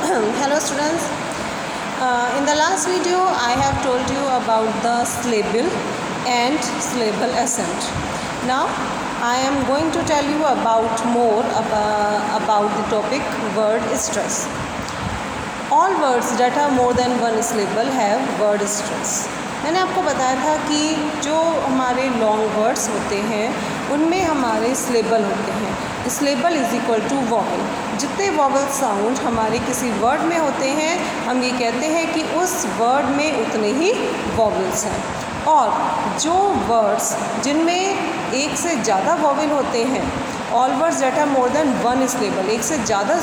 Hello students. In the last video I have told you about the syllable and syllable accent. Now I am going to tell you about more about the topic word stress. All words that are more than one syllable have word stress. मैंने आपको बताया था कि जो हमारे long words होते हैं उनमें हमारे सिलेबल होते हैं. Syllable is equal to vowel. जितने वॉवल साउंड हमारे किसी वर्ड में होते हैं हम ये कहते हैं कि उस वर्ड में उतने ही वॉवल्स हैं. और जो वर्ड्स जिनमें एक से ज़्यादा वॉवल होते हैं, all words that are more than one syllable, एक से ज़्यादा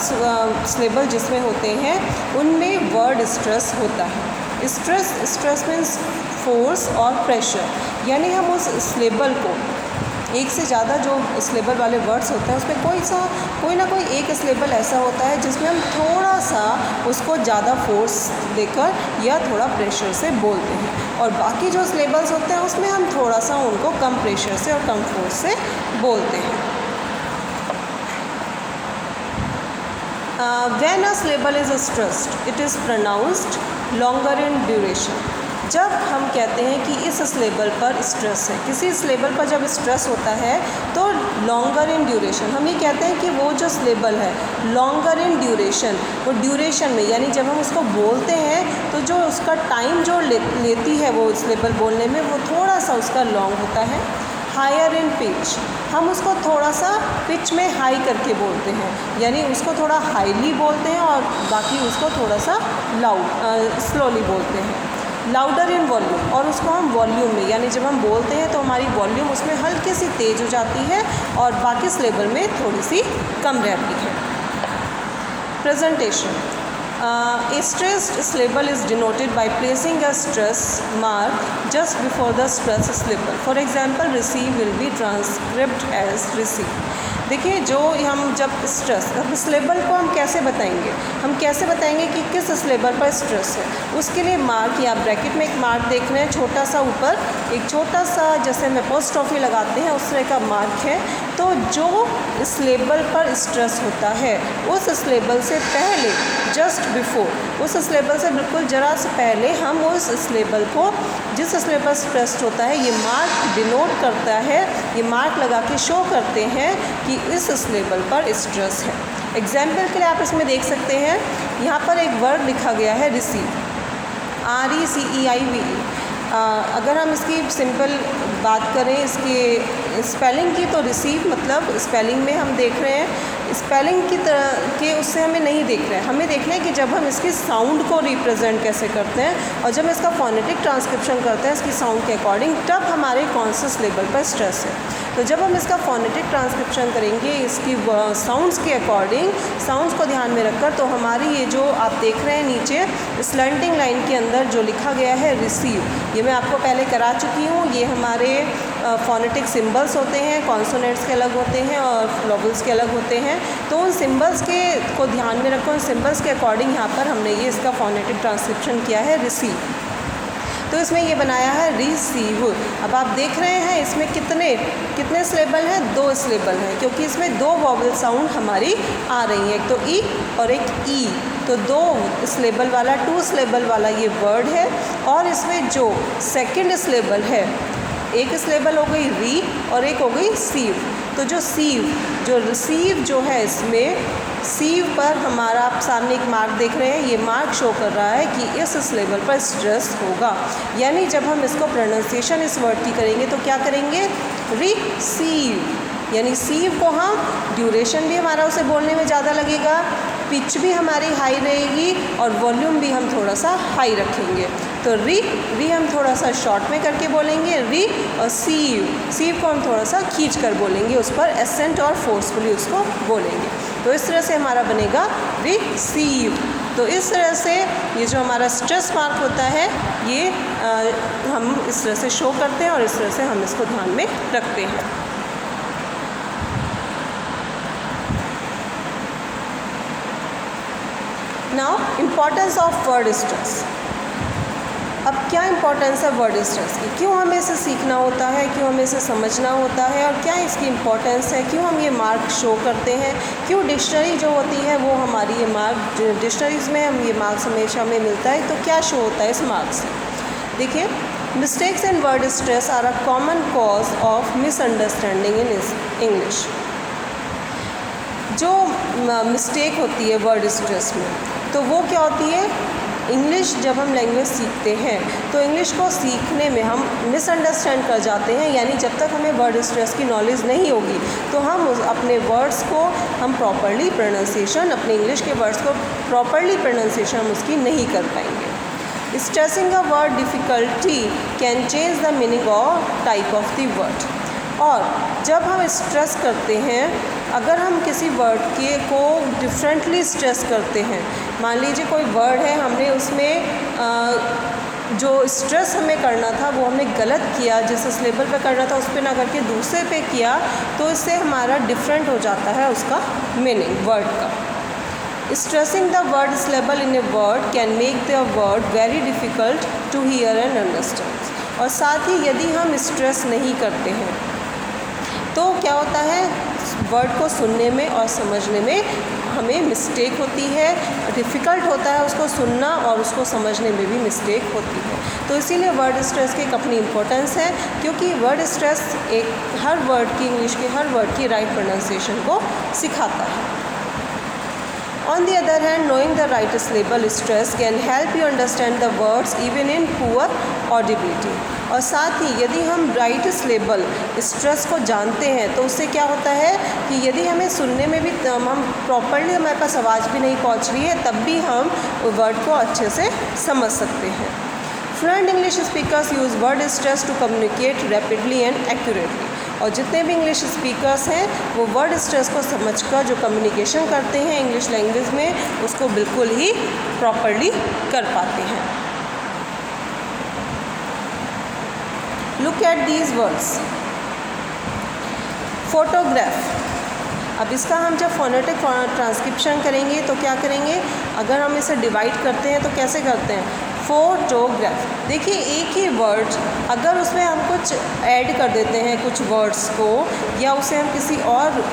सिलेबल जिसमें होते हैं उनमें वर्ड स्ट्रेस होता है. स्ट्रेस मीन्स फोर्स और प्रेशर. यानी हम उस सिलेबल को, एक से ज़्यादा जो सिलेबल वाले वर्ड्स होते हैं उसमें कोई ना कोई एक सिलेबल ऐसा होता है जिसमें हम थोड़ा सा उसको ज़्यादा फोर्स देकर या थोड़ा प्रेशर से बोलते हैं, और बाकी जो सिलेबल्स होते हैं उसमें हम थोड़ा सा उनको कम प्रेशर से और कम फोर्स से बोलते हैं. When a syllable is stressed, it is pronounced longer in duration. जब हम कहते हैं कि इस सिलेबल पर स्ट्रेस है, किसी सिलेबल पर जब स्ट्रेस होता है तो लॉन्गर इन ड्यूरेशन, हम ये कहते हैं कि वो जो सिलेबल है लॉन्गर इन ड्यूरेशन, वो ड्यूरेशन में यानी जब हम उसको बोलते हैं तो जो उसका टाइम जो लेती है वो सिलेबल बोलने में वो थोड़ा सा उसका लॉन्ग होता है. हायर इन पिच, हम उसको थोड़ा सा पिच में हाई करके बोलते हैं, यानी उसको थोड़ा हाईली बोलते हैं और बाकी उसको थोड़ा सा स्लोली बोलते हैं. लाउडर इन वॉल्यूम, और उसको हम वॉल्यूम में यानी जब हम बोलते हैं तो हमारी वॉल्यूम उसमें हल्की सी तेज़ हो जाती है और बाकी सिलेबल में थोड़ी सी कम रहती है. Presentation. A stressed syllable is denoted by placing a stress mark just before the stress syllable. For example, receive will be transcribed as receive. देखिए, जो हम जब स्ट्रेस, अब सिलेबल को हम कैसे बताएंगे, कि किस सिलेबल पर स्ट्रेस है. उसके लिए मार्क या ब्रैकेट में एक मार्क देख रहे हैं, छोटा सा ऊपर एक छोटा सा जैसे हम अपोस्ट्रोफी लगाते हैं उस तरह का मार्क है. तो जो सिलेबल पर स्ट्रेस होता है उस सिलेबल से पहले, जस्ट बिफोर, उस सिलेबल से बिल्कुल ज़रा से पहले हम उस सिलेबल को, जिस सिलेबल स्ट्रेस्ड होता है, ये मार्क डिनोट करता है, ये मार्क लगा के शो करते हैं कि इस सिलेबल पर स्ट्रेस है. एग्जाम्पल के लिए आप इसमें देख सकते हैं, यहाँ पर एक वर्ड लिखा गया है रिसीव, RECEIVE. अगर हम इसकी सिंपल बात करें इसकी स्पेलिंग की, तो रिसीव मतलब स्पेलिंग में हम देख रहे हैं, स्पेलिंग की तरह के उससे हमें नहीं देख रहे हैं, हमें देखना है कि जब हम इसकी साउंड को रिप्रेजेंट कैसे करते हैं और जब इसका फोनेटिक ट्रांसक्रिप्शन करते हैं इसकी साउंड के अकॉर्डिंग, तब हमारे कौन से सिलेबल पर स्ट्रेस है. तो जब हम इसका फोनेटिक ट्रांसक्रिप्शन करेंगे इसकी साउंड्स के अकॉर्डिंग, साउंड्स को ध्यान में रखकर, तो हमारी ये जो आप देख रहे हैं नीचे स्लैंटिंग लाइन के अंदर जो लिखा गया है रिसीव, ये मैं आपको पहले करा चुकी हूँ. ये हमारे फोनेटिक सिंबल्स होते हैं, कॉन्सोनेंट्स के अलग होते हैं और वोवेल्स के अलग होते हैं. तो उन सिंबल्स के को ध्यान में रखो, उन सिंबल्स के अकॉर्डिंग यहाँ पर हमने ये इसका फोनेटिक ट्रांसक्रिप्शन किया है रिसीव. तो इसमें ये बनाया है रिसीव. अब आप देख रहे हैं इसमें कितने सिलेबल हैं, 2 सिलेबल हैं, क्योंकि इसमें 2 वॉवल साउंड हमारी आ रही हैं, एक तो ई और एक ई. तो 2 सिलेबल वाला, 2 सिलेबल वाला ये वर्ड है. और इसमें जो सेकंड सिलेबल है, एक सिलेबल हो गई री और एक हो गई सीव. तो जो रिसीव जो है, इसमें सीव पर हमारा आप सामने एक मार्क देख रहे हैं, ये मार्क शो कर रहा है कि इस सिलेबल पर स्ट्रेस होगा. यानी जब हम इसको प्रोनाउंसिएशन इस वर्ड की करेंगे तो क्या करेंगे, रिसीव. यानी सीव को हम, ड्यूरेशन भी हमारा उसे बोलने में ज़्यादा लगेगा, पिच भी हमारी हाई रहेगी और वॉल्यूम भी हम थोड़ा सा हाई रखेंगे. तो री हम थोड़ा सा शॉर्ट में करके बोलेंगे री, और सीव को हम थोड़ा सा खींच कर बोलेंगे, उस पर एसेंट और फोर्सफुली उसको बोलेंगे. तो इस तरह से हमारा बनेगा रिसीव. तो इस तरह से ये जो हमारा स्ट्रेस मार्क होता है ये हम इस तरह से शो करते हैं और इस तरह से हम इसको ध्यान में रखते हैं. Now, importance of word stress. अब क्या इंपॉर्टेंस है वर्ड स्ट्रेस की, क्यों हमें इसे सीखना होता है, क्यों हमें इसे समझना होता है, और क्या इसकी इम्पोर्टेंस है, क्यों हम ये मार्क शो करते हैं, क्यों डिक्शनरी जो होती है वो हमारी ये मार्क डिक्शनरीज़ में हम ये मार्क्स हमेशा हमें मिलता है, तो क्या शो होता है इस मार्क से। देखिए, mistakes in word stress are a common cause of misunderstanding in English. जो मिस्टेक होती है वर्ड स्ट्रेस में, तो वो क्या होती है, इंग्लिश जब हम लैंग्वेज सीखते हैं तो इंग्लिश को सीखने में हम मिसअंडरस्टैंड कर जाते हैं, यानी जब तक हमें वर्ड स्ट्रेस की नॉलेज नहीं होगी तो हम अपने वर्ड्स को हम प्रॉपरली प्रोनाउंसिएशन, अपने इंग्लिश के वर्ड्स को प्रॉपरली प्रोनाउंसिएशन हम उसकी नहीं कर पाएंगे। Stressing a word difficulty can change the meaning और टाइप ऑफ द वर्ड। और जब हम स्ट्रेस करते हैं, अगर हम किसी वर्ड के को डिफरेंटली स्ट्रेस करते हैं, मान लीजिए कोई वर्ड है, हमने उसमें जो स्ट्रेस हमें करना था वो हमने गलत किया, जिस सिलेबल पे करना था उस पर ना करके दूसरे पे किया, तो इससे हमारा डिफरेंट हो जाता है उसका मीनिंग वर्ड का। Stressing the word syllable in a word can make the word very difficult to hear and understand. और साथ ही यदि हम स्ट्रेस नहीं करते हैं तो क्या होता है, वर्ड को सुनने में और समझने में हमें मिस्टेक होती है, डिफ़िकल्ट होता है उसको सुनना और उसको समझने में भी मिस्टेक होती है। तो इसीलिए वर्ड स्ट्रेस की एक अपनी इम्पोर्टेंस है, क्योंकि वर्ड स्ट्रेस एक हर वर्ड की, इंग्लिश के हर वर्ड की राइट प्रोनाउंसिएशन को सिखाता है। On the other hand, knowing the right syllable stress can help you understand the words even in poor audibility। और साथ ही यदि हम राइट सिलेबल स्ट्रेस को जानते हैं तो उससे क्या होता है कि यदि हमें सुनने में भी हम प्रॉपरली, हमारे पास आवाज़ भी नहीं पहुंच रही है, तब भी हम वर्ड को अच्छे से समझ सकते हैं। Fluent English speakers use word stress to communicate rapidly and accurately. और जितने भी इंग्लिश स्पीकर्स हैं वो वर्ड स्ट्रेस को समझकर जो कम्युनिकेशन करते हैं इंग्लिश लैंग्वेज में, उसको बिल्कुल ही प्रॉपरली कर पाते हैं। Look at these words. Photograph. अब इसका हम जब फोनेटिक ट्रांसक्रिप्शन करेंगे तो क्या करेंगे, अगर हम इसे डिवाइड करते हैं तो कैसे करते हैं, फोटोग्राफ। देखिए, एक ही वर्ड अगर उसमें हम कुछ ऐड कर देते हैं कुछ वर्ड्स को, या उसे हम किसी और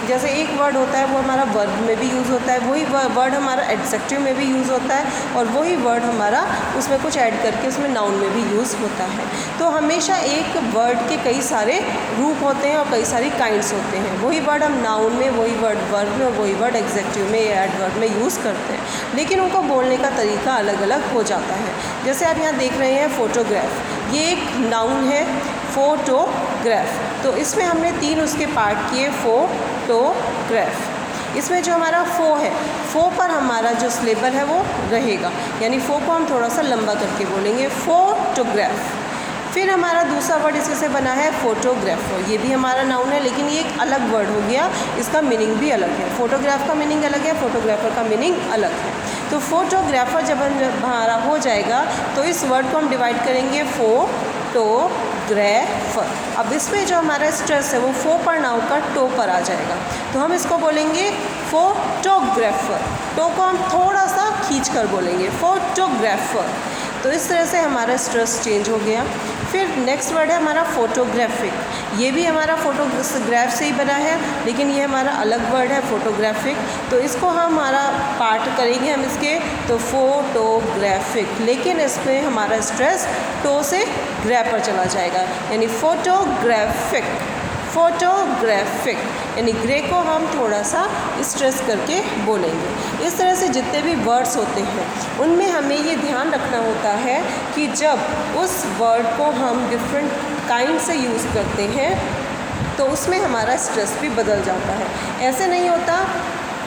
जैसे एक वर्ड होता है वो हमारा वर्ब में भी यूज़ होता है, वही वर्ड हमारा एडजेक्टिव में भी यूज़ होता है, और वही वर्ड हमारा उसमें कुछ ऐड करके उसमें नाउन में भी यूज़ होता है। तो हमेशा एक वर्ड के कई सारे रूप होते हैं और कई सारी काइंड्स होते हैं। वही वर्ड हम नाउन में, वही वर्ड वर्ब में, और वही वर्ड एडजेक्टिव में या एडवर्ब में यूज़ करते हैं, लेकिन उनको बोलने का तरीका अलग अलग हो जाता है। जैसे आप यहाँ देख रहे हैं फोटोग्राफ, ये एक नाउन है फोटोग्राफ, तो इसमें हमने 3 उसके पार्ट किए, फोटोग्राफ। इसमें जो हमारा फो है, फो पर हमारा जो सिलेबल है वो रहेगा, यानी फो को हम थोड़ा सा लंबा करके बोलेंगे, फोटोग्राफ। फिर हमारा दूसरा वर्ड इसी से बना है फोटोग्राफर, ये भी हमारा नाउन है, लेकिन ये एक अलग वर्ड हो गया, इसका मीनिंग भी अलग है। फोटोग्राफ का मीनिंग अलग है, फोटोग्राफर का मीनिंग अलग है। तो फोटोग्राफर जब हमारा हो जाएगा तो इस वर्ड को हम डिवाइड करेंगे फोटोग्राफर। अब इसमें जो हमारा स्ट्रेस है वो फो पर ना होकर टो पर आ जाएगा, तो हम इसको बोलेंगे फोटोग्राफर। टो को हम थोड़ा सा खींच कर बोलेंगे, फोटोग्राफर। तो इस तरह से हमारा स्ट्रेस चेंज हो गया। फिर नेक्स्ट वर्ड है हमारा फोटोग्राफिक, ये भी हमारा फोटोग्राफ से ही बना है, लेकिन ये हमारा अलग वर्ड है फोटोग्राफिक। तो इसको हमारा पार्ट करेंगे हम इसके, तो फोटोग्राफिक, लेकिन इसमें हमारा स्ट्रेस टो से ग्रैप पर चला जाएगा, यानी फोटोग्राफिक, फोटोग्राफिक, यानी ग्रे को हम थोड़ा सा स्ट्रेस करके बोलेंगे। इस तरह से जितने भी वर्ड्स होते हैं उनमें हमें ये ध्यान रखना होता है कि जब उस वर्ड को हम डिफरेंट काइंड से यूज़ करते हैं तो उसमें हमारा स्ट्रेस भी बदल जाता है। ऐसे नहीं होता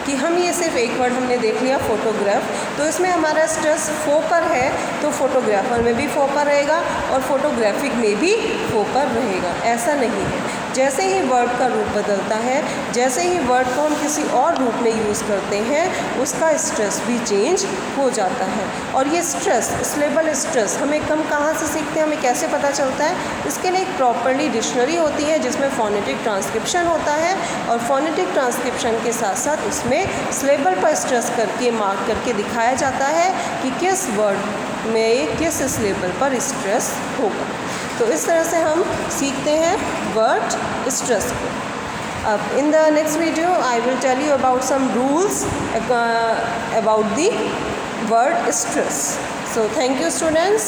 कि हम ये सिर्फ एक वर्ड हमने देख लिया फोटोग्राफ, तो इसमें हमारा स्ट्रेस फो पर है तो फोटोग्राफर में भी फो पर रहेगा और फोटोग्राफिक में भी फो पर रहेगा, ऐसा नहीं है। जैसे ही वर्ड का रूप बदलता है, जैसे ही वर्ड को हम किसी और रूप में यूज़ करते हैं, उसका स्ट्रेस भी चेंज हो जाता है। और ये स्ट्रेस, सिलेबल स्ट्रेस हमें कहाँ से सीखते हैं, हमें कैसे पता चलता है, इसके लिए एक प्रॉपरली डिक्शनरी होती है जिसमें फोनेटिक ट्रांसक्रिप्शन होता है, और फोनेटिक ट्रांसक्रिप्शन के साथ साथ उसमें सिलेबल पर स्ट्रेस करके मार्क करके दिखाया जाता है कि किस वर्ड में ये किस सिलेबल पर स्ट्रेस होगा। तो इस तरह से हम सीखते हैं वर्ड स्ट्रेस को। अब in the next video I will tell you about some rules about the word stress. So thank you students.